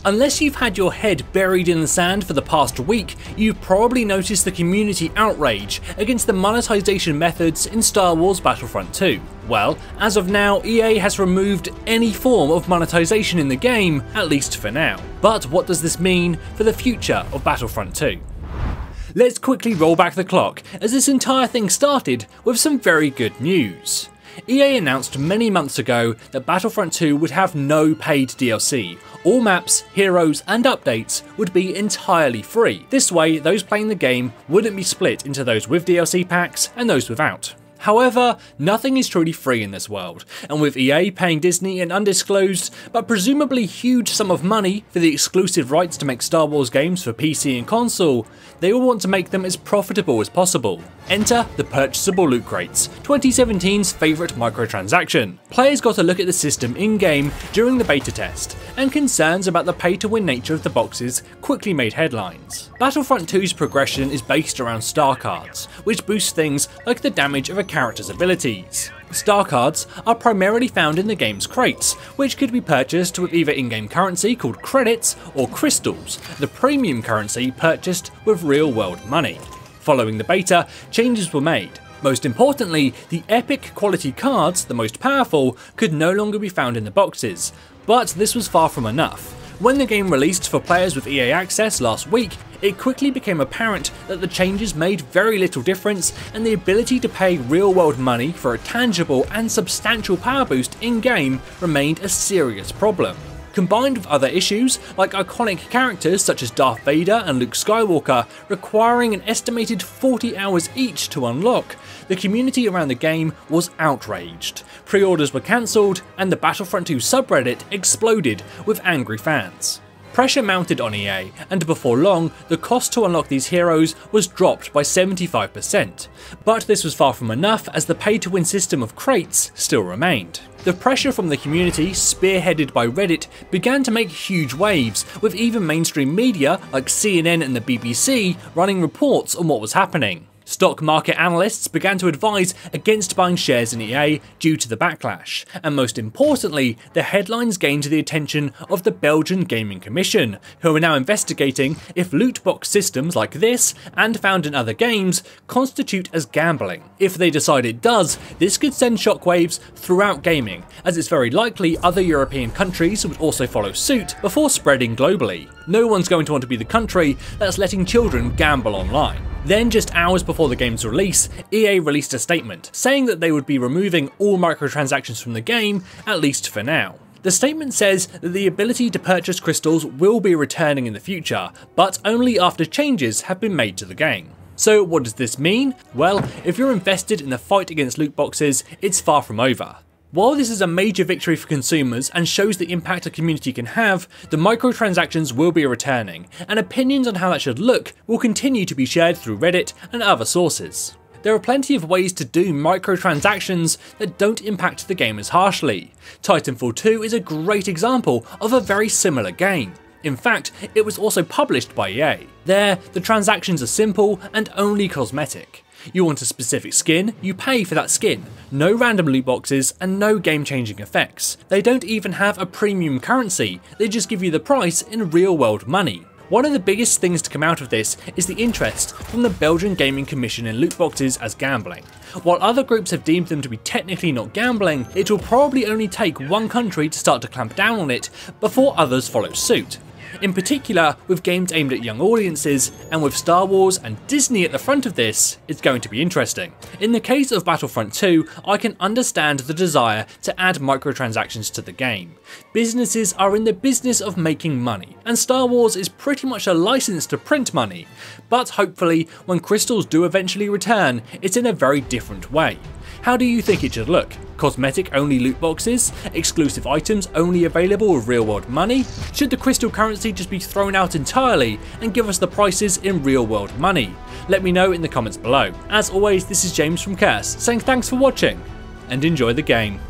Unless you've had your head buried in the sand for the past week, you've probably noticed the community outrage against the monetization methods in Star Wars Battlefront 2. Well, as of now, EA has removed any form of monetization in the game, at least for now. But what does this mean for the future of Battlefront 2? Let's quickly roll back the clock, as this entire thing started with some very good news. EA announced many months ago that Battlefront 2 would have no paid DLC. All maps, heroes and updates would be entirely free. This way, those playing the game wouldn't be split into those with DLC packs and those without. However, nothing is truly free in this world, and with EA paying Disney an undisclosed but presumably huge sum of money for the exclusive rights to make Star Wars games for PC and console, they will want to make them as profitable as possible. Enter the purchasable loot crates, 2017's favourite microtransaction. Players got a look at the system in-game during the beta test, and concerns about the pay-to-win nature of the boxes quickly made headlines. Battlefront 2's progression is based around star cards, which boost things like the damage of a character's abilities. Star cards are primarily found in the game's crates, which could be purchased with either in-game currency called credits or crystals, the premium currency purchased with real-world money. Following the beta, changes were made. Most importantly, the epic quality cards, the most powerful, could no longer be found in the boxes, but this was far from enough. When the game released for players with EA Access last week, it quickly became apparent that the changes made very little difference, and the ability to pay real-world money for a tangible and substantial power boost in-game remained a serious problem. Combined with other issues, like iconic characters such as Darth Vader and Luke Skywalker requiring an estimated 40 hours each to unlock, the community around the game was outraged. Pre-orders were cancelled, and the Battlefront 2 subreddit exploded with angry fans. Pressure mounted on EA, and before long, the cost to unlock these heroes was dropped by 75%. But this was far from enough, as the pay-to-win system of crates still remained. The pressure from the community, spearheaded by Reddit, began to make huge waves, with even mainstream media like CNN and the BBC running reports on what was happening. Stock market analysts began to advise against buying shares in EA due to the backlash, and most importantly, the headlines gained the attention of the Belgian Gaming Commission, who are now investigating if loot box systems like this, and found in other games, constitute as gambling. If they decide it does, this could send shockwaves throughout gaming, as it's very likely other European countries would also follow suit before spreading globally. No one's going to want to be the country that's letting children gamble online. Then, just hours before the game's release, EA released a statement, saying that they would be removing all microtransactions from the game, at least for now. The statement says that the ability to purchase crystals will be returning in the future, but only after changes have been made to the game. So what does this mean? Well, if you're invested in the fight against loot boxes, it's far from over. While this is a major victory for consumers and shows the impact a community can have, the microtransactions will be returning, and opinions on how that should look will continue to be shared through Reddit and other sources. There are plenty of ways to do microtransactions that don't impact the game as harshly. Titanfall 2 is a great example of a very similar game. In fact, it was also published by EA. There, the transactions are simple and only cosmetic. You want a specific skin, you pay for that skin. No random loot boxes and no game-changing effects. They don't even have a premium currency, they just give you the price in real-world money. One of the biggest things to come out of this is the interest from the Belgian Gaming Commission in loot boxes as gambling. While other groups have deemed them to be technically not gambling, it will probably only take one country to start to clamp down on it before others follow suit. In particular, with games aimed at young audiences, and with Star Wars and Disney at the front of this, it's going to be interesting. In the case of Battlefront 2, I can understand the desire to add microtransactions to the game. Businesses are in the business of making money, and Star Wars is pretty much a license to print money, but hopefully, when crystals do eventually return, it's in a very different way. How do you think it should look? Cosmetic only loot boxes? Exclusive items only available with real world money? Should the crystal currency just be thrown out entirely and give us the prices in real world money? Let me know in the comments below. As always, this is James from Curse saying thanks for watching and enjoy the game.